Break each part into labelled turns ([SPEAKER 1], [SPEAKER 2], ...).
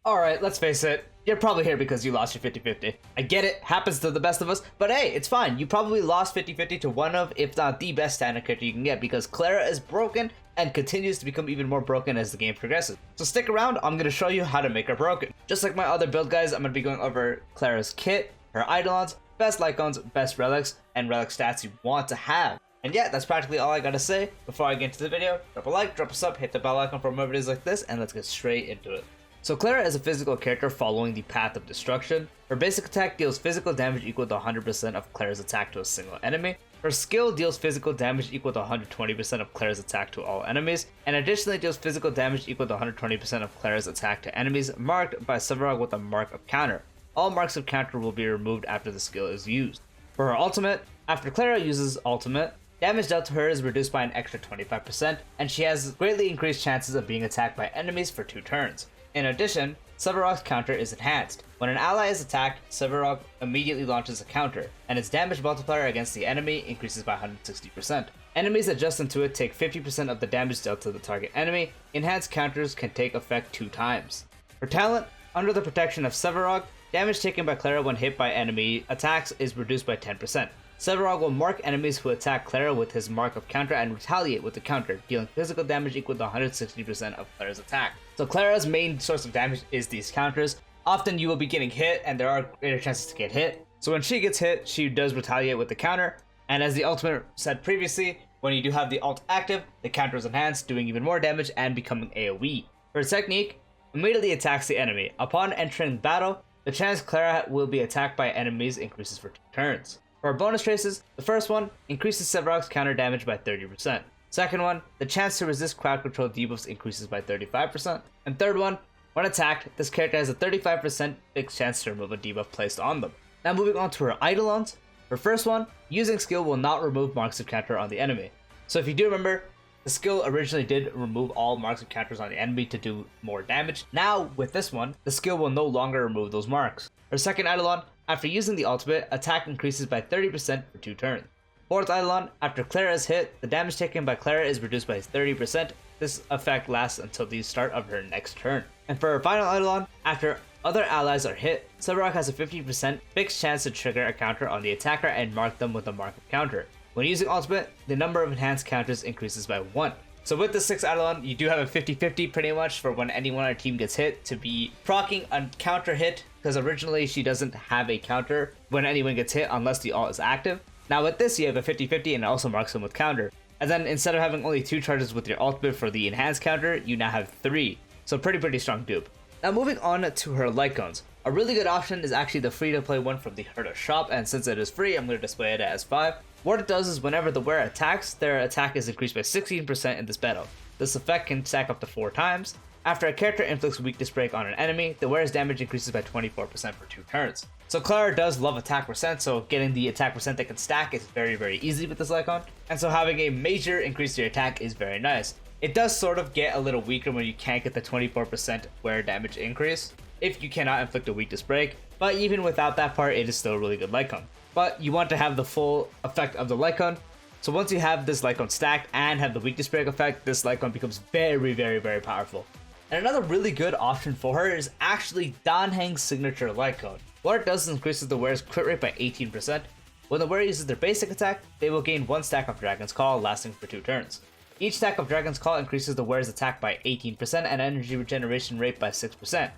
[SPEAKER 1] Alright, let's face it, you're probably here because you lost your 50-50. I get it, happens to the best of us, but hey, it's fine. You probably lost 50-50 to one of, if not the best standard character you can get, because Clara is broken and continues to become even more broken as the game progresses. So stick around, I'm going to show you how to make her broken. Just like my other build guys, I'm going to be going over Clara's kit, her Eidolons, best Lightcones, best Relics, and Relic stats you want to have. And yeah, that's practically all I gotta say. Before I get into the video, drop a like, drop a sub, hit the bell icon for more videos like this, and let's get straight into it. So Clara is a physical character following the path of destruction. Her basic attack deals physical damage equal to 100% of Clara's attack to a single enemy. Her skill deals physical damage equal to 120% of Clara's attack to all enemies, and additionally deals physical damage equal to 120% of Clara's attack to enemies marked by Sevarog with a mark of counter. All marks of counter will be removed after the skill is used. For her ultimate, after Clara uses ultimate, damage dealt to her is reduced by an extra 25%, and she has greatly increased chances of being attacked by enemies for 2 turns. In addition, Sevarog's counter is enhanced. When an ally is attacked, Sevarog immediately launches a counter, and its damage multiplier against the enemy increases by 160%. Enemies adjacent to it take 50% of the damage dealt to the target enemy. Enhanced counters can take effect 2 times. For talent, under the protection of Sevarog, damage taken by Clara when hit by enemy attacks is reduced by 10%. Sevarog will mark enemies who attack Clara with his mark of counter and retaliate with the counter, dealing physical damage equal to 160% of Clara's attack. So Clara's main source of damage is these counters. Often you will be getting hit and there are greater chances to get hit. So when she gets hit, she does retaliate with the counter. And as the ultimate said previously, when you do have the ult active, the counter is enhanced, doing even more damage and becoming AoE. Her technique immediately attacks the enemy. Upon entering battle, the chance Clara will be attacked by enemies increases for 2 turns. For our bonus traces, the first one increases Sevarog's counter damage by 30%. Second one, the chance to resist crowd control debuffs increases by 35%. And third one, when attacked, this character has a 35% fixed chance to remove a debuff placed on them. Now moving on to her Eidolons. Her first one, using skill will not remove marks of counter on the enemy. So if you do remember, the skill originally did remove all marks of counters on the enemy to do more damage. Now, with this one, the skill will no longer remove those marks. Her second Eidolon, after using the ultimate, attack increases by 30% for 2 turns. Fourth Eidolon, after Clara is hit, the damage taken by Clara is reduced by 30%. This effect lasts until the start of her next turn. And for her final Eidolon, after other allies are hit, Sevarog has a 50% fixed chance to trigger a counter on the attacker and mark them with a mark of counter. When using ultimate, the number of enhanced counters increases by 1. So with the 6th Eidolon, you do have a 50-50 pretty much for when anyone on your team gets hit to be proccing a counter hit, because originally she doesn't have a counter when anyone gets hit unless the ult is active. Now with this, you have a 50-50 and it also marks them with counter. And then instead of having only 2 charges with your ultimate for the enhanced counter, you now have 3. So pretty strong dupe. Now moving on to her Lightcones. A really good option is actually the free-to-play one from the Herda shop, and since it is free, I'm going to display it as 5. What it does is whenever the wearer attacks, their attack is increased by 16% in this battle. This effect can stack up to 4 times. After a character inflicts weakness break on an enemy, the wearer's damage increases by 24% for 2 turns. So Clara does love attack percent, so getting the attack percent that can stack is very easy with this Lightcone. And so having a major increase to your attack is very nice. It does sort of get a little weaker when you can't get the 24% wearer damage increase, if you cannot inflict a weakness break, but even without that part, it is still a really good Lightcone. But you want to have the full effect of the Lightcone, so once you have this Lightcone stacked and have the weakness break effect, this Lightcone becomes very powerful. And another really good option for her is actually Danheng's signature Lightcone. What it does is increases the wearer's crit rate by 18%. When the wearer uses their basic attack, they will gain 1 stack of Dragon's Call, lasting for 2 turns. Each stack of Dragon's Call increases the wearer's attack by 18% and energy regeneration rate by 6%.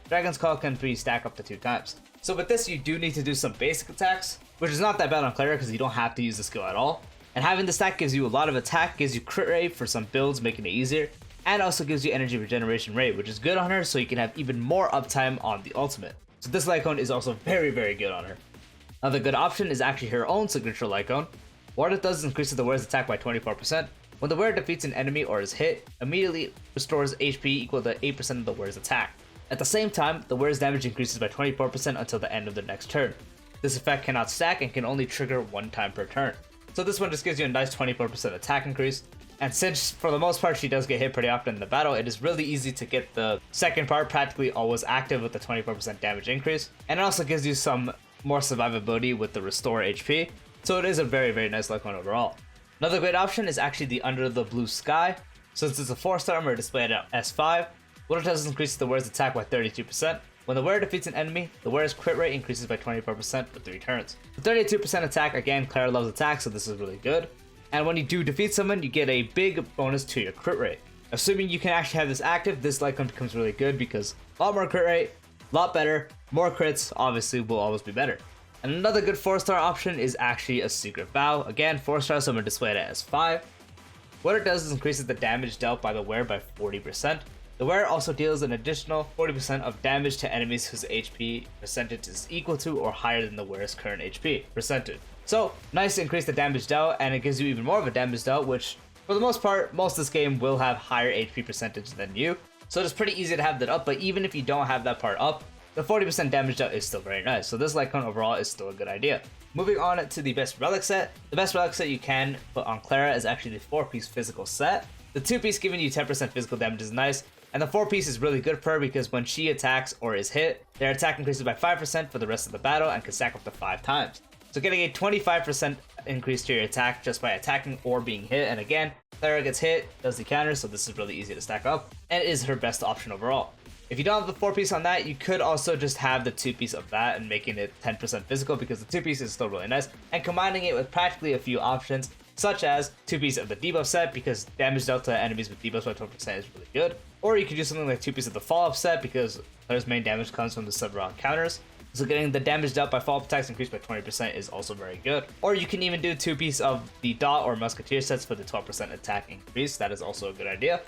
[SPEAKER 1] Dragon's Call can be stacked up to 2 times. So with this, you do need to do some basic attacks, which is not that bad on Clara because you don't have to use the skill at all. And having the stack gives you a lot of attack, gives you crit rate for some builds, making it easier, and also gives you energy regeneration rate, which is good on her, so you can have even more uptime on the ultimate. So this Lightcone is also very good on her. Another good option is actually her own signature Lightcone. What it does is increases the wearer's attack by 24%. When the wearer defeats an enemy or is hit, immediately restores HP equal to 8% of the wearer's attack. At the same time, the wearer's damage increases by 24% until the end of the next turn. This effect cannot stack and can only trigger 1 time per turn. So this one just gives you a nice 24% attack increase. And since for the most part she does get hit pretty often in the battle, it is really easy to get the second part practically always active with the 24% damage increase. And it also gives you some more survivability with the restore HP. So it is a very nice Lightcone overall. Another great option is actually the Under the Blue Sky. Since it's a 4-star, I'm going to display it at S5. What it does is increases the wearer's attack by 32%. When the wearer defeats an enemy, the wearer's crit rate increases by 24% for 3 turns. The 32% attack, again, Clara loves attack, so this is really good. And when you do defeat someone, you get a big bonus to your crit rate. Assuming you can actually have this active, this Lightcone becomes really good because a lot more crit rate, a lot better, more crits, obviously will always be better. And another good 4-star option is actually a Secret Vow. Again, 4-star, so I'm going to display it as 5. What it does is increases the damage dealt by the wearer by 40%. The wearer also deals an additional 40% of damage to enemies whose HP percentage is equal to or higher than the wearer's current HP percentage. So, nice to increase the damage dealt, and it gives you even more of a damage dealt, which, for the most part, most of this game will have higher HP percentage than you. So it's pretty easy to have that up, but even if you don't have that part up, the 40% damage dealt is still very nice. So this Lightcone overall is still a good idea. Moving on to the best relic set. The best relic set you can put on Clara is actually the 4-piece physical set. The 2-piece giving you 10% physical damage is nice, and the 4-piece is really good for her because when she attacks or is hit, their attack increases by 5% for the rest of the battle and can stack up to 5 times. So getting a 25% increase to your attack just by attacking or being hit, and again, Clara gets hit, does the counter, so this is really easy to stack up, and it is her best option overall. If you don't have the 4-piece on that, you could also just have the 2-piece of that and making it 10% physical because the 2-piece is still really nice, and combining it with practically a few options, such as 2-piece of the debuff set because damage dealt to enemies with debuffs by 12% is really good, or you could do something like 2-piece of the follow-up set because Clara's main damage comes from the sub-round counters. So getting the damage dealt by follow-up attacks increased by 20% is also very good. Or you can even do 2-piece of the dot or musketeer sets for the 12% attack increase. That is also a good idea.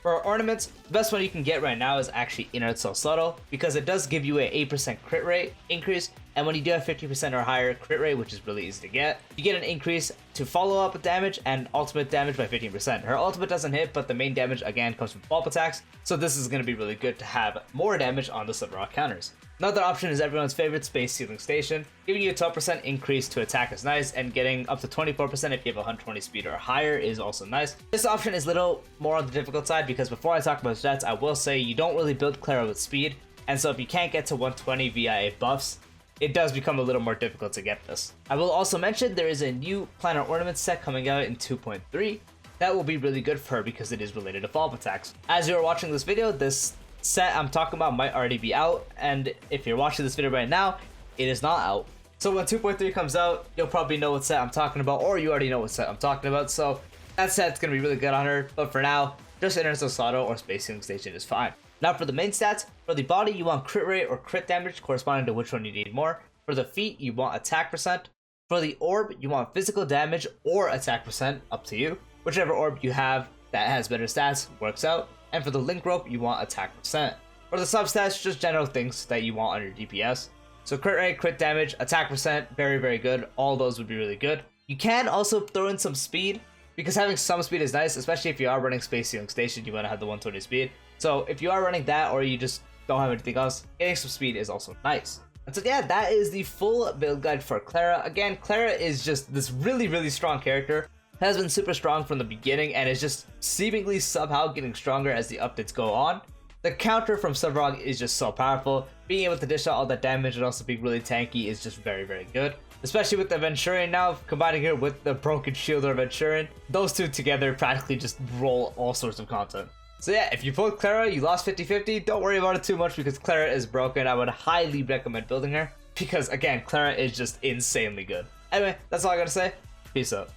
[SPEAKER 1] For ornaments, the best one you can get right now is actually Inner So Subtle because it does give you an 8% crit rate increase, and when you do have 50% or higher crit rate, which is really easy to get, you get an increase to follow up damage and ultimate damage by 15%. Her ultimate doesn't hit, but the main damage again comes from follow-up attacks, so this is going to be really good to have more damage on the sub-rock counters. Another option is everyone's favorite Space Ceiling Station. Giving you a 12% increase to attack is nice, and getting up to 24% if you have 120 speed or higher is also nice. This option is a little more on the difficult side because before I talk about stats, I will say you don't really build Clara with speed, and so if you can't get to 120 via buffs, it does become a little more difficult to get this. I will also mention there is a new Planet Ornament set coming out in 2.3 that will be really good for her because it is related to follow-up attacks. As you are watching this video, this set I'm talking about might already be out, and if you're watching this video right now, it is not out. So when 2.3 comes out, you'll probably know what set I'm talking about, or you already know what set I'm talking about, so that set's gonna be really good on her, but for now, just Inner So Subtle or Space Ceiling Station is fine. Now for the main stats, for the body you want crit rate or crit damage corresponding to which one you need more. For the feet you want attack percent. For the orb you want physical damage or attack percent, up to you. Whichever orb you have that has better stats works out. And for the link rope you want attack percent. For the substats, just general things that you want on your DPS. So crit rate, crit damage, attack percent, very very good. All those would be really good. You can also throw in some speed, because having some speed is nice, especially if you are running Space Ceiling Station, you want to have the 120 speed. So if you are running that or you just don't have anything else, getting some speed is also nice. And so yeah, that is the full build guide for Clara. Again, Clara is just this really strong character. Has been super strong from the beginning and is just seemingly somehow getting stronger as the updates go on. The counter from Subrog is just so powerful. Being able to dish out all that damage and also being really tanky is just very good. Especially with the Aventurine now, combining it with the broken shield or Aventurine. Those two together practically just roll all sorts of content. So yeah, if you pulled Clara, you lost 50-50, don't worry about it too much because Clara is broken. I would highly recommend building her because again, Clara is just insanely good. Anyway, that's all I gotta say. Peace out.